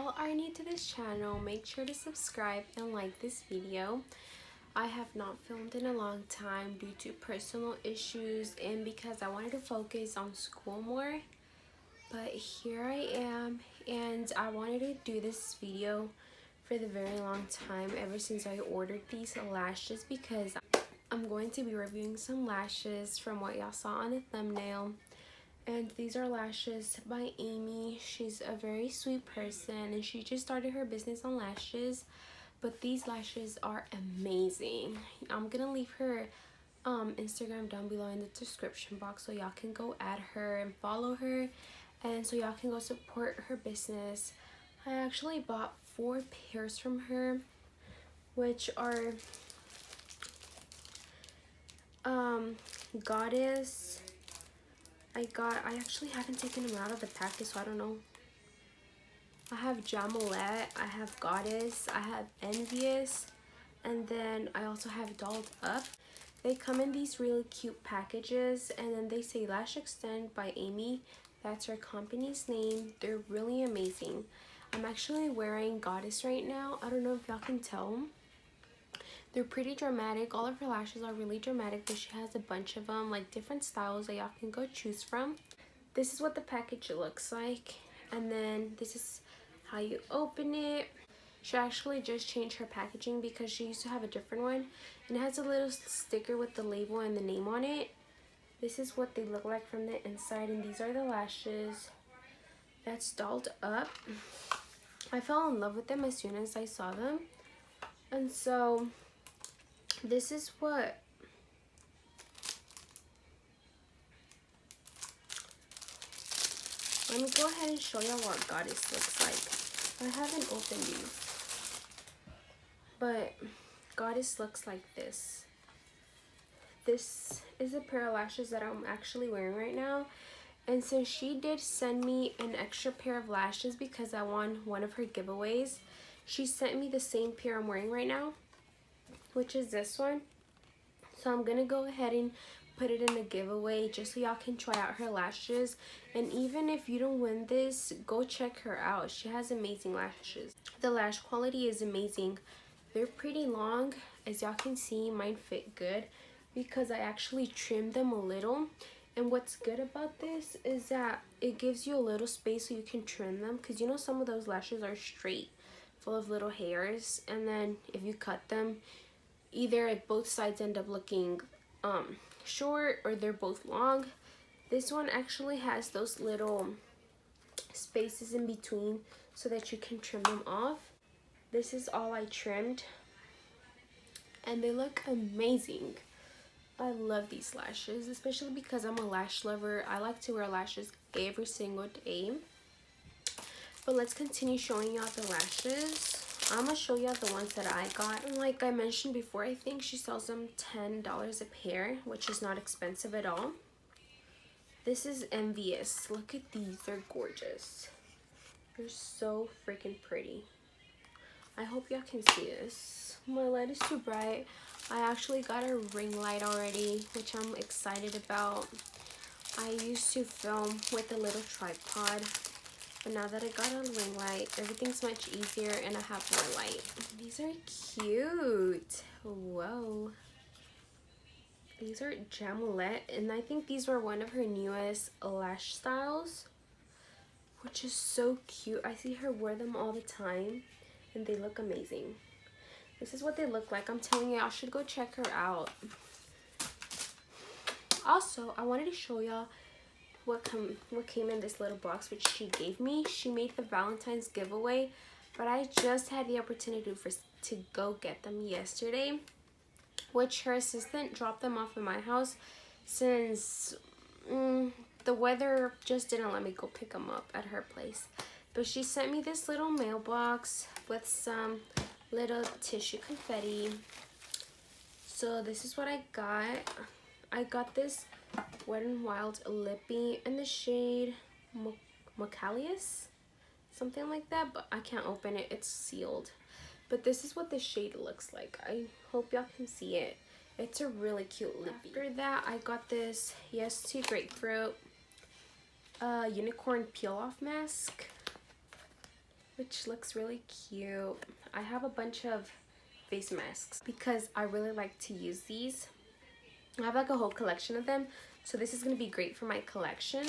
y'all are new to this channel, make sure to subscribe and like this video. I have not filmed in a long time due to personal issues and because I wanted to focus on school more. But here I am, and I wanted to do this video for the very long time, ever since I ordered these lashes, because I'm going to be reviewing some lashes from what y'all saw on the thumbnail. And these are lashes by Amy. She's a very sweet person and she just started her business on lashes, but these lashes are amazing. I'm gonna leave her Instagram down below in the description box so y'all can go add her and follow her, and so y'all can go support her business. I actually bought 4 pairs from her, which are Goddess. I actually haven't taken them out of the package, so I don't know. I have Glammed, I have Goddess, I have Envious, and then I also have Dolled Up. They come in these really cute packages, and then they say LashXTend by Amy. That's her company's name. They're really amazing. I'm actually wearing Goddess right now. I don't know if y'all can tell. They're pretty dramatic. All of her lashes are really dramatic, but she has a bunch of them, like different styles that y'all can go choose from. This is what the package looks like, and then this is how you open it. She actually just changed her packaging because she used to have a different one, and it has a little sticker with the label and the name on it. This is what they look like from the inside, and these are the lashes. That's Dolled Up. I fell in love with them as soon as I saw them, and so this is what let me go ahead and show y'all what Goddess looks like. I haven't opened these, but Goddess looks like this. This is a pair of lashes that I'm actually wearing right now, and since she did send me an extra pair of lashes because I won one of her giveaways, she sent me the same pair I'm wearing right now, which is this one. So I'm gonna go ahead and put it in the giveaway just so y'all can try out her lashes. And even if you don't win this, go check her out. She has amazing lashes. The lash quality is amazing. They're pretty long. As y'all can see, mine fit good because I actually trimmed them a little. And what's good about this is that it gives you a little space so you can trim them, because you know some of those lashes are straight, full of little hairs, and then if you cut them, either both sides end up looking short or they're both long. This one actually has those little spaces in between so that you can trim them off. This is all I trimmed, and they look amazing. I love these lashes, especially because I'm a lash lover. I like to wear lashes every single day. But let's continue showing y'all the lashes. I'm gonna show y'all the ones that I got. And like I mentioned before, I think she sells them $10 a pair, which is not expensive at all. This is Envious. Look at these, they're gorgeous. They're so freaking pretty. I hope y'all can see this. My light is too bright. I actually got a ring light already, which I'm excited about. I used to film with a little tripod, but now that I got a ring light, everything's much easier and I have more light. These are cute. Whoa. These are Glammed, and I think these were one of her newest lash styles, which is so cute. I see her wear them all the time and they look amazing. This is what they look like. I'm telling you, I should go check her out. Also, I wanted to show y'all what came in this little box which she gave me. She made the Valentine's giveaway, but I just had the opportunity to go get them yesterday, which her assistant dropped them off at my house since the weather just didn't let me go pick them up at her place. But she sent me this little mailbox with some little tissue confetti. So this is what I got. I got this Wet n Wild Lippy in the shade Macalius, something like that, but I can't open it, it's sealed. But this is what the shade looks like. I hope y'all can see it. It's a really cute lippy. After that, I got this Yes to Grapefruit unicorn peel off mask. which looks really cute. I have a bunch of face masks because I really like to use these. I have like a whole collection of them, so this is going to be great for my collection.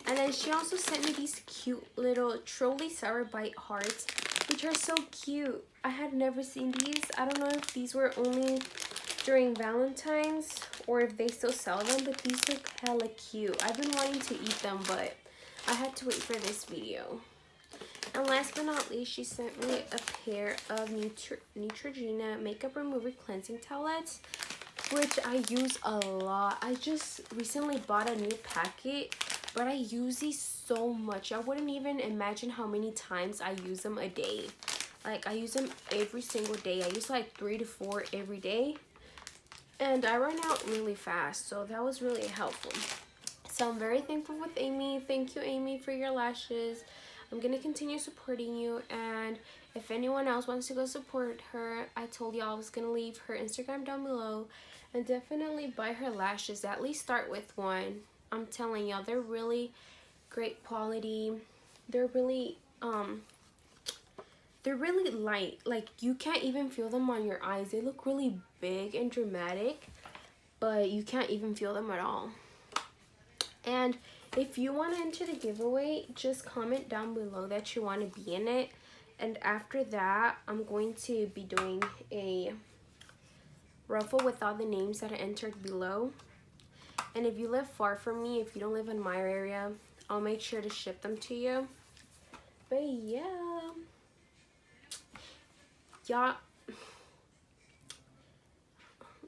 And then she also sent me these cute little Trolley Sour Bite hearts, which are so cute. I had never seen these. I don't know if these were only during Valentine's or if they still sell them, but these look hella cute. I've been wanting to eat them, but I had to wait for this video. And last but not least, she sent me a pair of Neutrogena Makeup Remover Cleansing Towelettes, which I use a lot. I just recently bought a new packet, but I use these so much. I wouldn't even imagine how many times I use them a day. Like, I use them every single day. I use like 3 to 4 every day. And I run out really fast, so that was really helpful. So I'm very thankful with Amy. Thank you, Amy, for your lashes. I'm going to continue supporting you, and if anyone else wants to go support her, I told y'all I was going to leave her Instagram down below, and definitely buy her lashes. At least start with one. I'm telling y'all, they're really great quality. They're really light. Like, you can't even feel them on your eyes. They look really big and dramatic, but you can't even feel them at all. And if you want to enter the giveaway, just comment down below that you want to be in it. And after that, I'm going to be doing a raffle with all the names that I entered below. And if you live far from me, if you don't live in my area, I'll make sure to ship them to you. But yeah, y'all,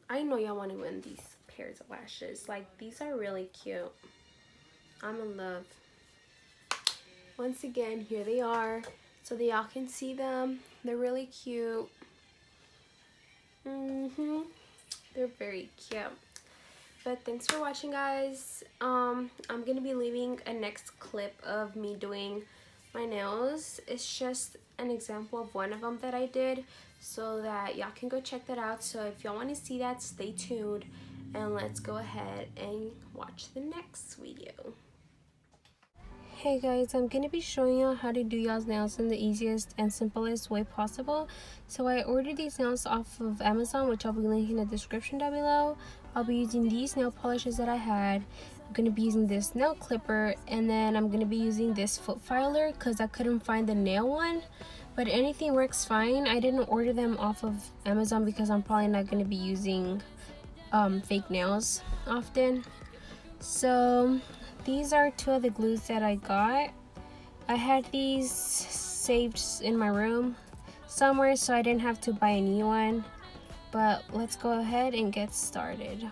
I know y'all want to win these pairs of lashes. Like, these are really cute. I'm in love. Once again, here they are, so that y'all can see them. They're really cute. They're very cute. But thanks for watching, guys. I'm gonna be leaving a next clip of me doing my nails. It's just an example of one of them that I did, so that y'all can go check that out. So if y'all want to see that, stay tuned, and let's go ahead and watch the next video. Hey guys, I'm going to be showing you how to do y'all's nails in the easiest and simplest way possible. So I ordered these nails off of Amazon, which I'll be linking in the description down below. I'll be using these nail polishes that I had. I'm going to be using this nail clipper, and then I'm going to be using this foot filer because I couldn't find the nail one. But anything works fine. I didn't order them off of Amazon because I'm probably not going to be using fake nails often. So these are two of the glues that I got. I had these saved in my room somewhere, so I didn't have to buy a new one. But let's go ahead and get started.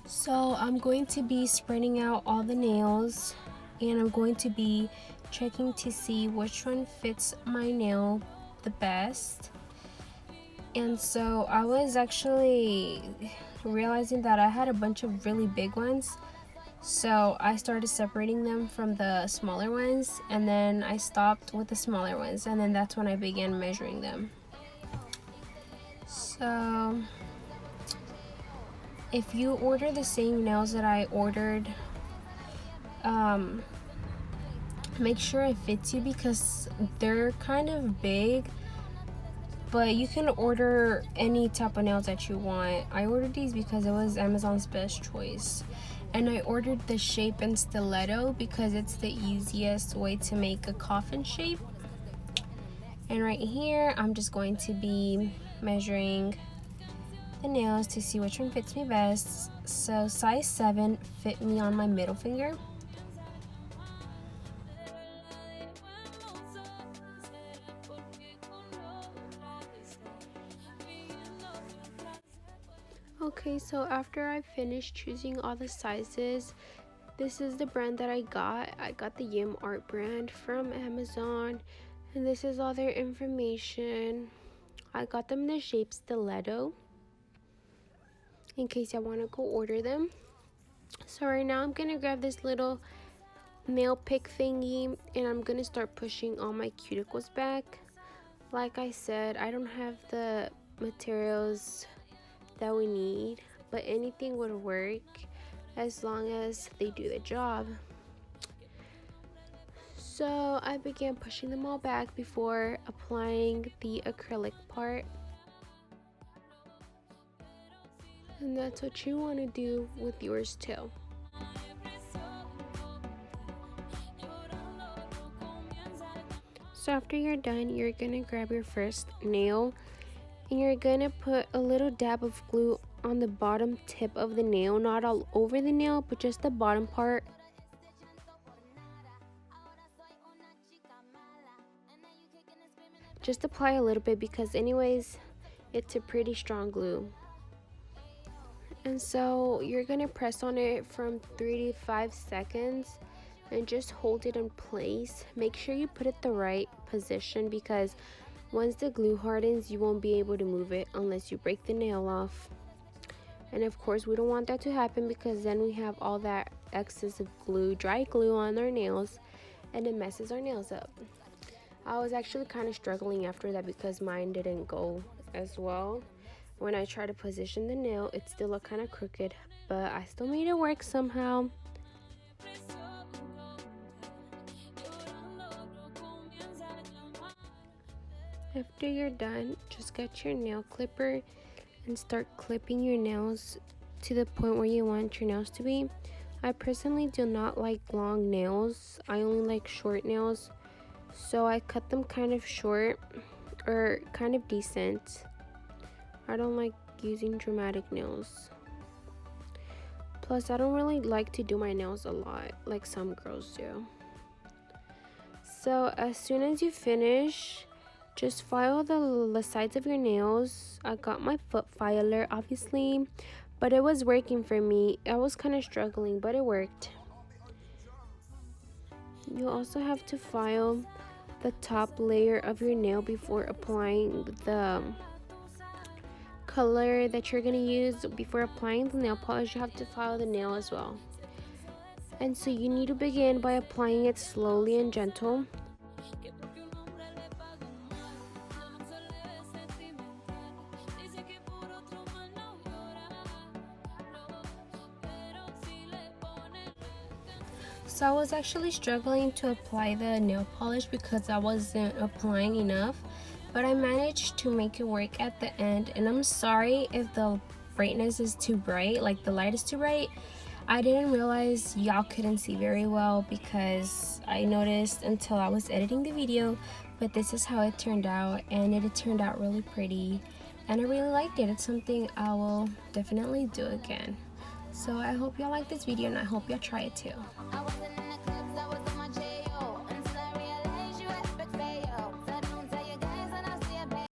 So I'm going to be spreading out all the nails, and I'm going to be checking to see which one fits my nail the best. And so I was actually realizing that I had a bunch of really big ones, so I started separating them from the smaller ones, and then I stopped with the smaller ones, and then that's when I began measuring them. So if you order the same nails that I ordered, make sure it fits you because they're kind of big. But you can order any type of nails that you want. I ordered these because it was Amazon's best choice. And I ordered the shape in stiletto because it's the easiest way to make a coffin shape. And right here, I'm just going to be measuring the nails to see which one fits me best. So size 7 fit me on my middle finger. Okay, so after I finished choosing all the sizes, this is the brand that I got. I got the Yim Art brand from Amazon, and this is all their information. I got them in the shape stiletto in case I want to go order them. So right now I'm gonna grab this little nail pick thingy, and I'm gonna start pushing all my cuticles back. Like I said, I don't have the materials that we need, but anything would work as long as they do the job. So I began pushing them all back before applying the acrylic part. And that's what you want to do with yours too. So after you're done, you're gonna grab your first nail and you're gonna put a little dab of glue on the bottom tip of the nail, not all over the nail, but just the bottom part. Just apply a little bit because anyways, it's a pretty strong glue. And so you're gonna press on it from 3 to 5 seconds and just hold it in place. Make sure you put it the right position because once the glue hardens, you won't be able to move it unless you break the nail off. And of course, we don't want that to happen because then we have all that excess of glue, dry glue on our nails, and it messes our nails up. I was actually kind of struggling after that because mine didn't go as well. When I try to position the nail, it still looked kind of crooked, but I still made it work somehow. After you're done, just get your nail clipper and start clipping your nails to the point where you want your nails to be. I personally do not like long nails. I only like short nails. So I cut them kind of short or kind of decent. I don't like using dramatic nails. Plus, I don't really like to do my nails a lot like some girls do. So as soon as you finish, just file the sides of your nails. I got my foot filer, obviously, but it was working for me. I was kind of struggling, but it worked. You also have to file the top layer of your nail before applying the color that you're going to use. Before applying the nail polish, you have to file the nail as well. And so you need to begin by applying it slowly and gentle. So I was actually struggling to apply the nail polish because I wasn't applying enough, but I managed to make it work at the end. And I'm sorry if the brightness is too bright, like the light is too bright. I didn't realize y'all couldn't see very well because I noticed until I was editing the video, but this is how it turned out, and it turned out really pretty and I really liked it. It's something I will definitely do again. So I hope y'all like this video and I hope y'all try it too.